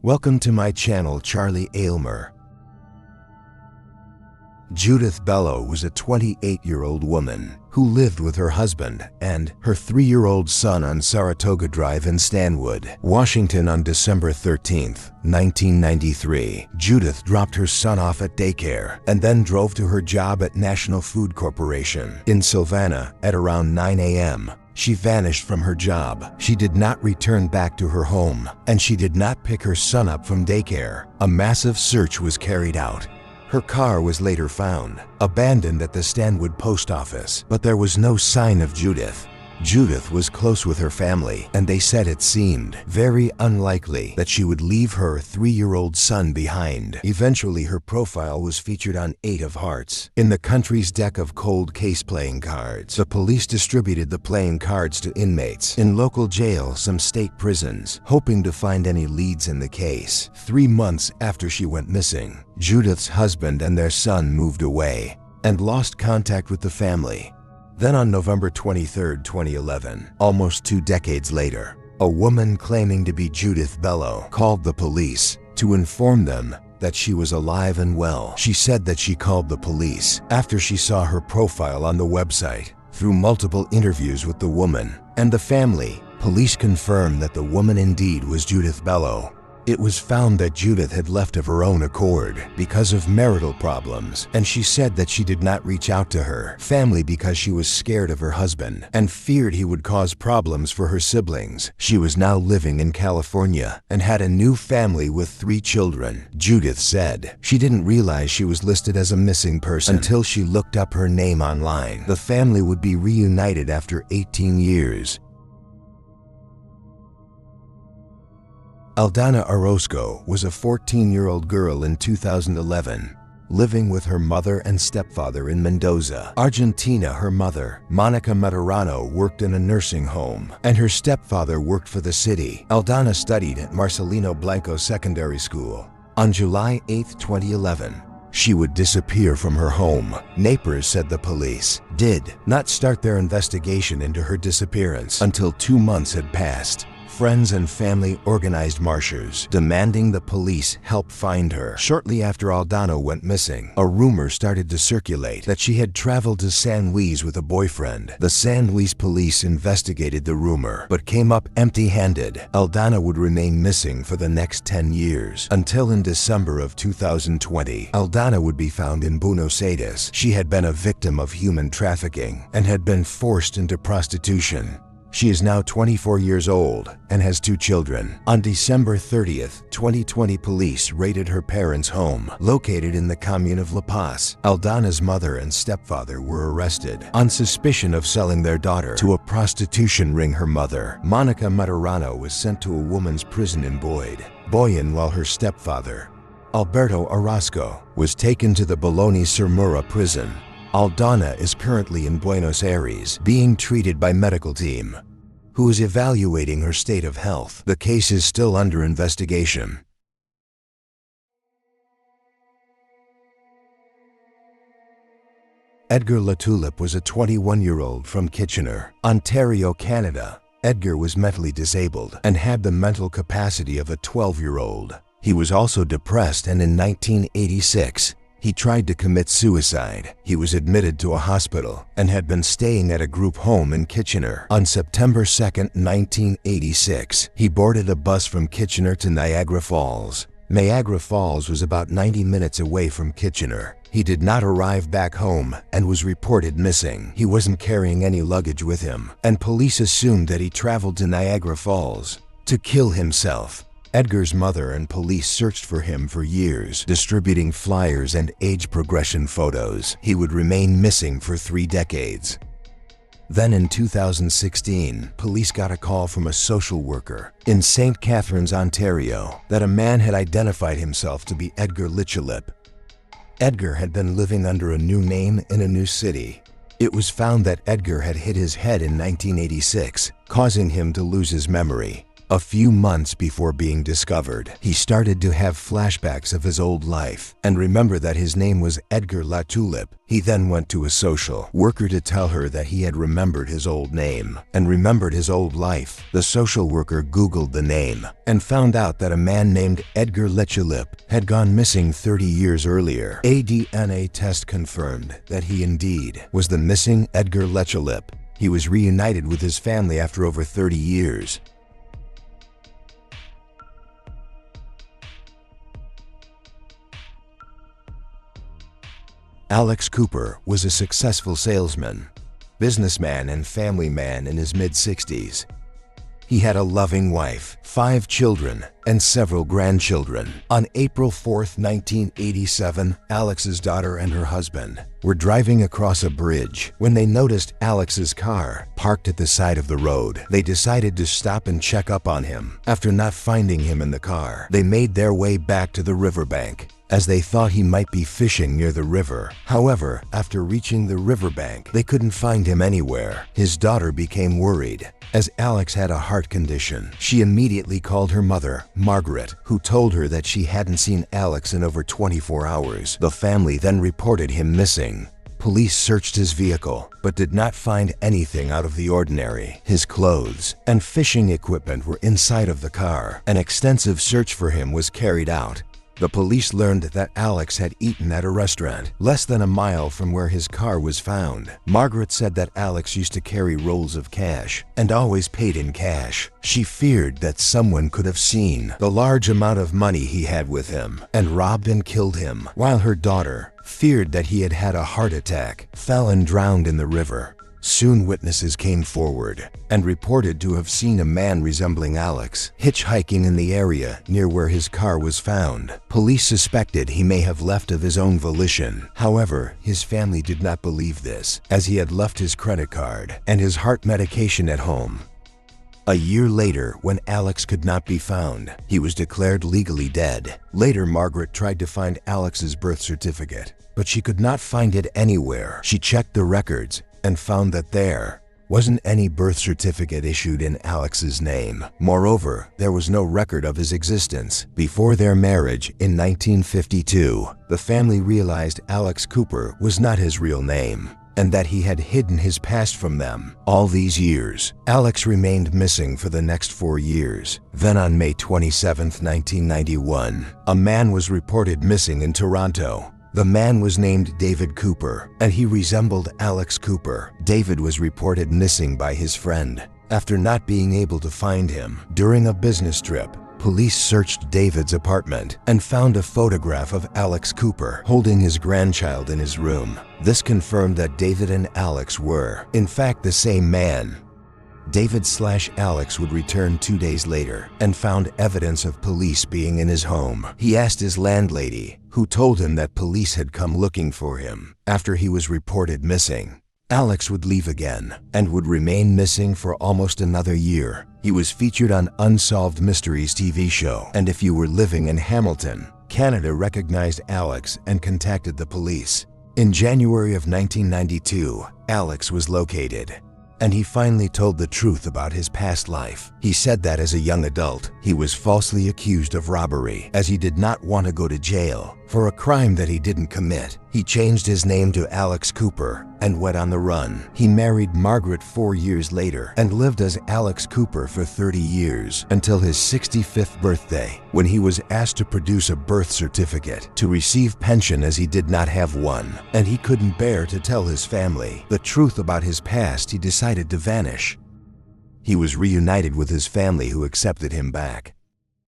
Welcome to my channel, Charlie Aylmer. Judith Bello was a 28-year-old woman who lived with her husband and her 3-year-old son on Saratoga Drive in Stanwood, Washington on December 13, 1993. Judith dropped her son off at daycare and then drove to her job at National Food Corporation in Savannah at around 9 a.m. She vanished from her job. She did not return back to her home, and she did not pick her son up from daycare. A massive search was carried out. Her car was later found, abandoned at the Stanwood post office, but there was no sign of Judith. Judith was close with her family, and they said it seemed very unlikely that she would leave her 3-year-old son behind. Eventually, her profile was featured on 8 of Hearts in the country's deck of cold case playing cards. The police distributed the playing cards to inmates in local jails, some state prisons, hoping to find any leads in the case. 3 months after she went missing, Judith's husband and their son moved away and lost contact with the family. Then on November 23, 2011, almost 2 decades later, a woman claiming to be Judith Bello called the police to inform them that she was alive and well. She said that she called the police after she saw her profile on the website. Through multiple interviews with the woman and the family, police confirmed that the woman indeed was Judith Bello. It was found that Judith had left of her own accord because of marital problems, and she said that she did not reach out to her family because she was scared of her husband and feared he would cause problems for her siblings. She was now living in California and had a new family with 3 children. Judith said she didn't realize she was listed as a missing person until she looked up her name online. The family would be reunited after 18 years. Aldana Orozco was a 14-year-old girl in 2011, living with her mother and stepfather in Mendoza, Argentina. Her mother, Monica Maturano, worked in a nursing home, and her stepfather worked for the city. Aldana studied at Marcelino Blanco Secondary School. On July 8, 2011, she would disappear from her home. Neighbors said the police did not start their investigation into her disappearance until 2 months had passed. Friends and family organized marches, demanding the police help find her. Shortly after Aldana went missing, a rumor started to circulate that she had traveled to San Luis with a boyfriend. The San Luis police investigated the rumor, but came up empty-handed. Aldana would remain missing for the next 10 years, until in December of 2020, Aldana would be found in Buenos Aires. She had been a victim of human trafficking and had been forced into prostitution. She is now 24 years old and has 2 children. On December 30th, 2020, police raided her parents' home, located in the commune of La Paz. Aldana's mother and stepfather were arrested on suspicion of selling their daughter to a prostitution ring. Her mother, Monica Maturano, was sent to a woman's prison in Boyan, while her stepfather, Alberto Orozco, was taken to the Bologna-Surmura prison. Aldana is currently in Buenos Aires, being treated by medical team, who is evaluating her state of health. The case is still under investigation. Edgar Latulip was a 21-year-old from Kitchener, Ontario, Canada. Edgar was mentally disabled and had the mental capacity of a 12-year-old. He was also depressed, and in 1986, he tried to commit suicide. He was admitted to a hospital and had been staying at a group home in Kitchener. On September 2, 1986, he boarded a bus from Kitchener to Niagara Falls. Niagara Falls was about 90 minutes away from Kitchener. He did not arrive back home and was reported missing. He wasn't carrying any luggage with him, and police assumed that he traveled to Niagara Falls to kill himself. Edgar's mother and police searched for him for years, distributing flyers and age progression photos. He would remain missing for 3 decades. Then in 2016, police got a call from a social worker in St. Catharines, Ontario, that a man had identified himself to be Edgar Latulip. Edgar had been living under a new name in a new city. It was found that Edgar had hit his head in 1986, causing him to lose his memory. A few months before being discovered, he started to have flashbacks of his old life and remember that his name was Edgar Latulip. He then went to a social worker to tell her that he had remembered his old name and remembered his old life. The social worker Googled the name and found out that a man named Edgar Latulip had gone missing 30 years earlier. A DNA test confirmed that he indeed was the missing Edgar Latulip. He was reunited with his family after over 30 years. Alex Cooper was a successful salesman, businessman, and family man in his mid-60s. He had a loving wife, 5 children, and several grandchildren. On April 4, 1987, Alex's daughter and her husband were driving across a bridge when they noticed Alex's car parked at the side of the road. They decided to stop and check up on him. After not finding him in the car, they made their way back to the riverbank, as they thought he might be fishing near the river. However, after reaching the riverbank, they couldn't find him anywhere. His daughter became worried, as Alex had a heart condition. She immediately called her mother, Margaret, who told her that she hadn't seen Alex in over 24 hours. The family then reported him missing. Police searched his vehicle, but did not find anything out of the ordinary. His clothes and fishing equipment were inside of the car. An extensive search for him was carried out. The police learned that Alex had eaten at a restaurant less than a mile from where his car was found. Margaret said that Alex used to carry rolls of cash and always paid in cash. She feared that someone could have seen the large amount of money he had with him and robbed and killed him, while her daughter feared that he had had a heart attack, fell and drowned in the river. Soon witnesses came forward and reported to have seen a man resembling Alex hitchhiking in the area near where his car was found. Police suspected he may have left of his own volition. However, his family did not believe this, as he had left his credit card and his heart medication at home. A year later, when Alex could not be found, he was declared legally dead. Later, Margaret tried to find Alex's birth certificate, but she could not find it anywhere. She checked the records and found that there wasn't any birth certificate issued in Alex's name. Moreover, there was no record of his existence. Before their marriage in 1952, the family realized Alex Cooper was not his real name and that he had hidden his past from them. All these years, Alex remained missing for the next 4 years. Then on May 27, 1991, a man was reported missing in Toronto. The man was named David Cooper, and he resembled Alex Cooper. David was reported missing by his friend after not being able to find him. During a business trip, police searched David's apartment and found a photograph of Alex Cooper holding his grandchild in his room. This confirmed that David and Alex were, in fact, the same man. David/Alex would return 2 days later and found evidence of police being in his home. He asked his landlady, who told him that police had come looking for him after he was reported missing. Alex would leave again and would remain missing for almost another year. He was featured on Unsolved Mysteries TV show, and if you were living in Hamilton, Canada recognized Alex and contacted the police. In January of 1992, Alex was located, and he finally told the truth about his past life. He said that as a young adult, he was falsely accused of robbery, as he did not want to go to jail for a crime that he didn't commit. He changed his name to Alex Cooper and went on the run. He married Margaret 4 years later and lived as Alex Cooper for 30 years until his 65th birthday, when he was asked to produce a birth certificate to receive pension, as he did not have one, and he couldn't bear to tell his family the truth about his past. He decided to vanish. He was reunited with his family, who accepted him back.